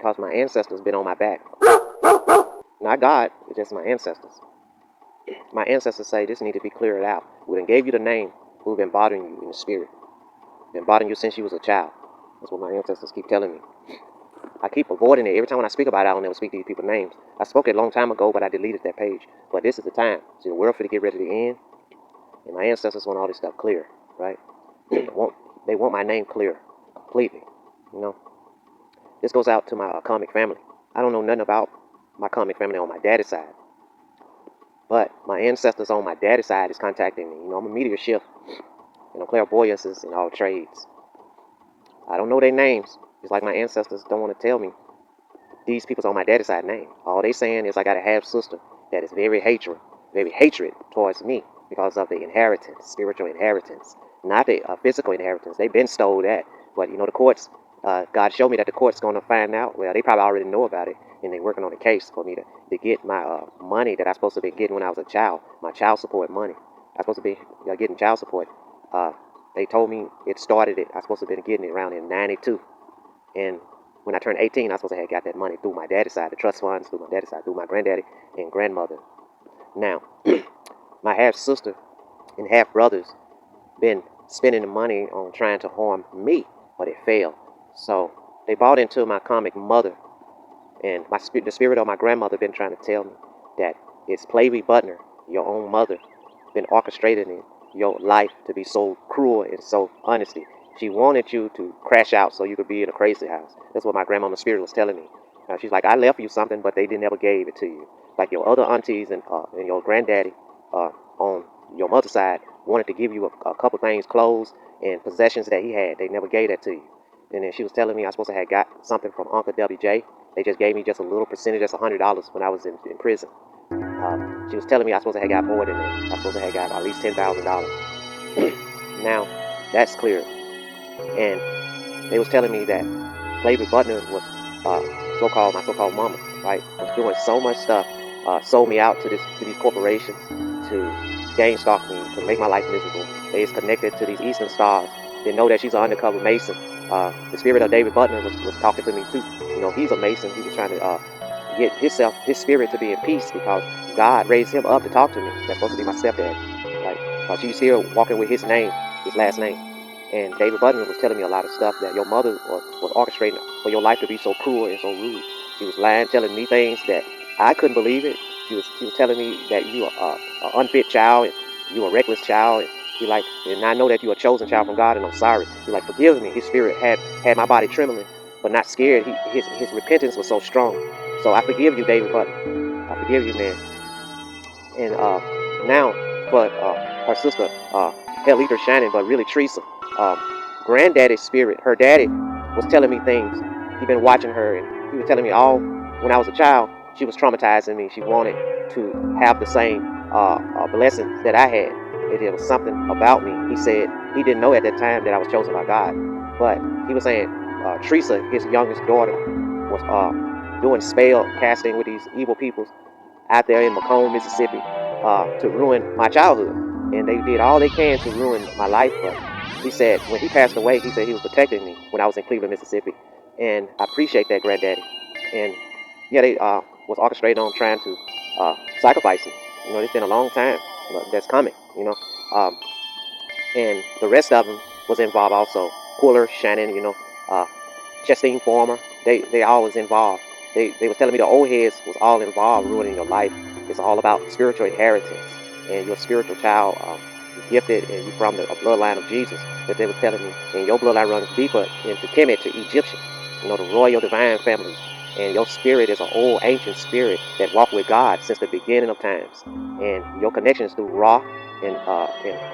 because my ancestors been on my back. Not God, it's just my ancestors. My ancestors say this need to be cleared out. We done gave you the name who've been bothering you in the spirit. Been bothering you since you was a child. That's what my ancestors keep telling me. I keep avoiding it. Every time when I speak about it, I don't ever speak these people's names. I spoke it a long time ago, but I deleted that page. But this is the time. See, the world for to get ready to end, and my ancestors want all this stuff clear, right? They want my name clear, completely. You know, this goes out to my comic family. I don't know nothing about my comic family on my daddy's side, but my ancestors on my daddy's side is contacting me. You know, I'm a mediumship, and I'm clairvoyances in all trades. I don't know their names. It's like my ancestors don't want to tell me these people's on my daddy's side name. All they saying is I got a half sister that is very hatred towards me because of the inheritance, spiritual inheritance, not the physical inheritance. They've been stole that, but you know the courts. God showed me that the court's going to find out. Well, they probably already know about it, and they're working on a case for me to get my money that I supposed to be getting when I was a child, my child support money. I supposed to be getting child support. Uh, they told me it started it. I supposed to have been getting it around in '92, and when I turned 18, I was supposed to have got that money through my daddy's side, the trust funds through my daddy's side, through my granddaddy and grandmother. Now, my half sister and half brothers been spending the money on trying to harm me, but it failed. So they bought into my comic mother, and the spirit of my grandmother been trying to tell me that it's Plavy Butner, your own mother, been orchestrating your life to be so cruel and so honesty. She wanted you to crash out so you could be in a crazy house. That's what my grandmama's spirit was telling me. She's like, I left you something, but they didn't ever gave it to you. Like your other aunties and your granddaddy on your mother's side wanted to give you a couple things, clothes and possessions that he had. They never gave that to you. And then she was telling me I was supposed to have got something from Uncle WJ. They just gave me just a little percentage, that's $100 when I was in prison. She was telling me I was supposed to have got more than that. I was supposed to have got at least $10,000. Now, that's clear. And they was telling me that Flavor Butner was my so-called mama, right? Was doing so much stuff, sold me out to these corporations to gang stalk me, to make my life miserable. They is connected to these Eastern stars. They know that she's an undercover Mason. The spirit of David Butner was talking to me too. You know, he's a Mason. He was trying to get his spirit to be in peace because God raised him up to talk to me. That's supposed to be my stepdad, right? She's here walking with his name, his last name. And David Butler was telling me a lot of stuff that your mother was orchestrating for your life to be so cruel and so rude. She was lying, telling me things that I couldn't believe it. She was telling me that you are an unfit child and you a reckless child. And and I know that you're a chosen child from God, and I'm sorry. He like, forgive me. His spirit had my body trembling, but not scared. His repentance was so strong. So I forgive you, David Butler. I forgive you, man. And now for her sister, Hell Eater Shannon, but really Teresa, granddaddy's spirit, her daddy was telling me things. He been watching her, and he was telling me all when I was a child, she was traumatizing me. She wanted to have the same blessings that I had. It was something about me. He said he didn't know at that time that I was chosen by God, but he was saying Teresa, his youngest daughter, was doing spell casting with these evil people out there in Macomb, Mississippi, to ruin my childhood. And they did all they can to ruin my life. But he said when he passed away, he said he was protecting me when I was in Cleveland, Mississippi. And I appreciate that, granddaddy. And yeah, they was orchestrated on trying to sacrifice him. You know, it's been a long time that's coming, you know. And the rest of them was involved also. Quiller, Shannon, you know, Justine Former, they all was involved. They was telling me the old heads was all involved ruining your life. It's all about spiritual inheritance and your spiritual child, gifted and you from the bloodline of Jesus. That they were telling me, and your bloodline runs deeper into Kemet to Egyptian. You know, the royal divine families. And your spirit is an old ancient spirit that walked with God since the beginning of times. And your connection is through Ra and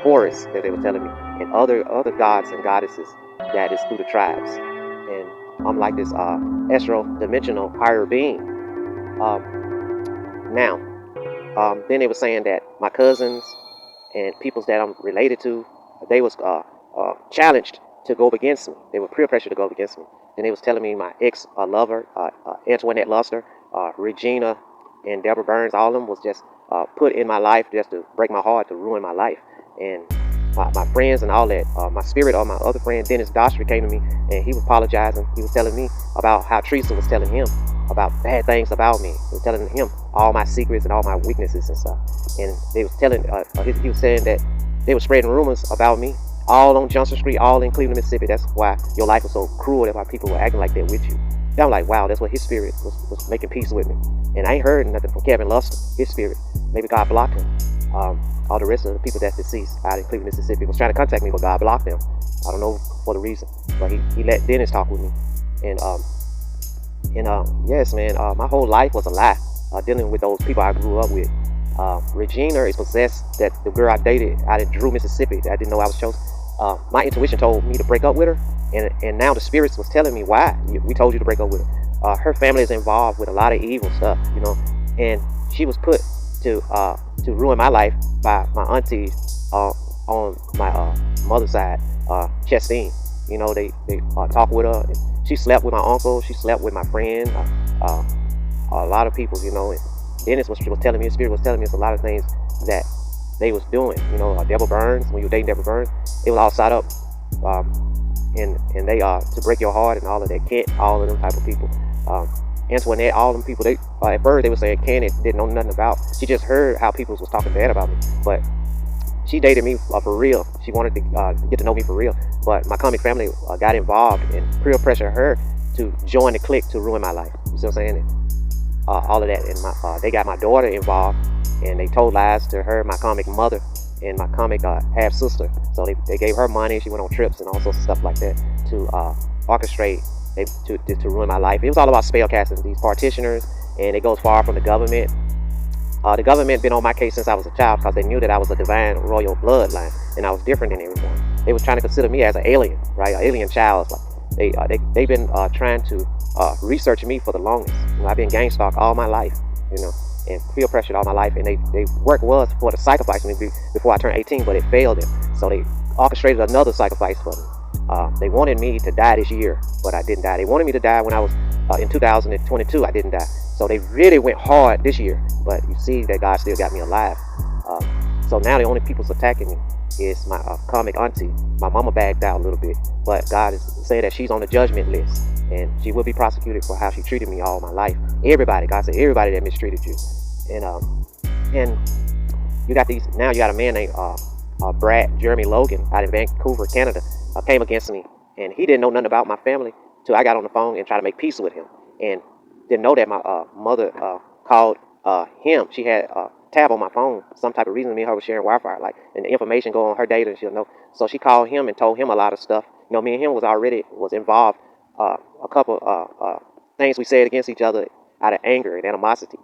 Horus, that they were telling me, and other gods and goddesses that is through the tribes. And I'm like this astro-dimensional higher being. Now, then they were saying that my cousins and peoples that I'm related to, they was challenged to go up against me. They were peer pressure to go up against me. And they was telling me my ex lover, Antoinette Luster, Regina, and Deborah Burns, all of them was just put in my life just to break my heart, to ruin my life. And my friends and all that. My spirit or my other friend Dennis Dostry came to me, and he was apologizing. He was telling me about how Teresa was telling him about bad things about me. He was telling him all my secrets and all my weaknesses and stuff. And they was telling, he was saying that they were spreading rumors about me, all on Johnson Street, all in Cleveland, Mississippi. That's why your life was so cruel. That's why people were acting like that with you. And I'm like, wow, that's what his spirit was making peace with me. And I ain't heard nothing from Kevin Luster, his spirit. Maybe God blocked him. All the rest of the people that's deceased out in Cleveland, Mississippi was trying to contact me, but God blocked them. I don't know for the reason, but he let Dennis talk with me. And yes, man, my whole life was a lie, dealing with those people I grew up with. Regina is possessed. That the girl I dated out in Drew, Mississippi, that I didn't know I was chosen. My intuition told me to break up with her, and now the spirits was telling me why we told you to break up with her. Her family is involved with a lot of evil stuff, and she was put to ruin my life by my aunties on my mother's side, Chestine. They talk with her. And she slept with my uncle. She slept with my friend. A lot of people, And Dennis was telling me, his spirit was telling me, it's a lot of things that they was doing. Deborah Burns, when you were dating Deborah Burns, it was all set up, and they to break your heart and all of that. Kent, all of them type of people. Antoinette, all them people. They at first they were saying Kenneth didn't know nothing about. She just heard how people was talking bad about me, but she dated me for real. She wanted to get to know me for real. But my comic family got involved and peer pressure her to join the clique to ruin my life. You see what I'm saying? And, all of that, and they got my daughter involved, and they told lies to her, my comic mother, and my comic half sister. So they gave her money. She went on trips and all sorts of stuff like that to orchestrate to ruin my life. It was all about spell casting, these partitioners, and it goes far from the government. The government been on my case since I was a child because they knew that I was a divine royal bloodline and I was different than everyone. They was trying to consider me as an alien, right? An alien child. Like they've been trying to research me for the longest. I've been gang stalked all my life, and peer pressured all my life. And they work was for to sacrifice me before I turned 18, but it failed them. So they orchestrated another sacrifice for me. They wanted me to die this year, but I didn't die. They wanted me to die when I was in 2022. I didn't die. So they really went hard this year, but you see that God still got me alive. So now the only people's attacking me is my comic auntie. My mama backed out a little bit, but God is saying that she's on the judgment list, and she will be prosecuted for how she treated me all my life. Everybody, God said, everybody that mistreated you, and you got these. Now you got a man named Brad Jeremy Logan out in Vancouver, Canada, came against me, and he didn't know nothing about my family till I got on the phone and tried to make peace with him, and didn't know that my mother called him. She had a tab on my phone, some type of reason. Me and her was sharing Wi-Fi, and the information go on her data, and she'll know. So she called him and told him a lot of stuff. Me and him was involved. A couple things we said against each other out of anger and animosity,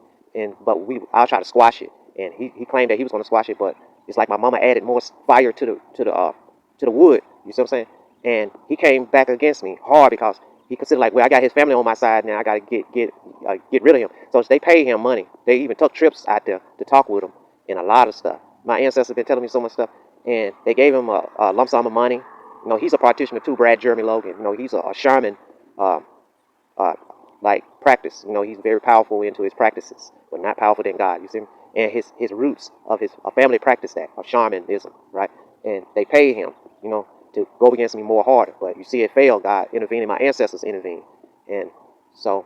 but I'll try to squash it, and he claimed that he was going to squash it, but it's like my mama added more fire to the wood. You see what I'm saying? And he came back against me hard because he considered like, well, I got his family on my side now. I got to get rid of him. So they paid him money. They even took trips out there to talk with him and a lot of stuff. My ancestors been telling me so much stuff, and they gave him a lump sum of money. He's a practitioner too, Brad Jeremy Logan. He's a shaman, like practice. He's very powerful into his practices, but not powerful than God. You see, and his roots of his family practice that of shamanism, right? And they paid him, to go against me more harder. But you see, it failed. God intervened, and my ancestors intervened, and so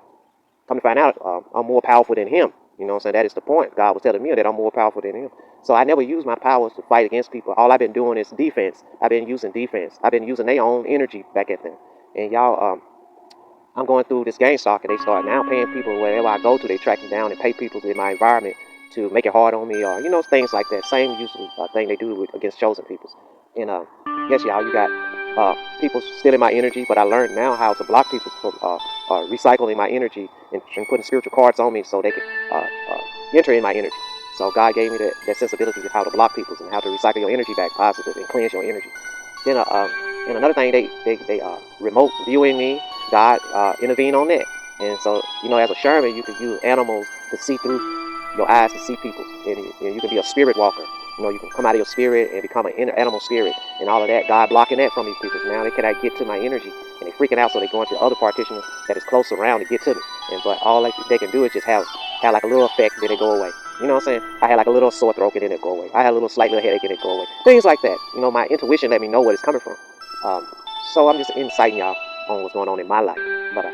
come to find out, I'm more powerful than him. You know what I'm saying? That is the point. God was telling me that I'm more powerful than him. So I never use my powers to fight against people. All I've been doing is defense. I've been using defense. I've been using their own energy back at them. And y'all, I'm going through this gang stalk, and they start now paying people wherever I go to. They track me down and pay people in my environment to make it hard on me, or things like that. Same usually thing they do against chosen peoples. And yes, y'all, you got people stealing my energy, but I learned now how to block people from recycling my energy and putting spiritual cards on me so they can enter in my energy. So God gave me that sensibility of how to block people and how to recycle your energy back positive and cleanse your energy. Then and another thing, they remote viewing me. God intervened on that. And so, as a shaman, you can use animals to see through your eyes to see people, and you can be a spirit walker. You can come out of your spirit and become an inner animal spirit and all of that. God blocking that from these people. Now they cannot get to my energy, and they're freaking out, so they go into other partitioners that is close around to get to me. But all they can do is just have like a little effect, then they go away. You know what I'm saying? I had like a little sore throat and then it go away. I had a little slight little headache and it go away. Things like that. You know, my intuition let me know where it's coming from. So I'm just inciting y'all on what's going on in my life. But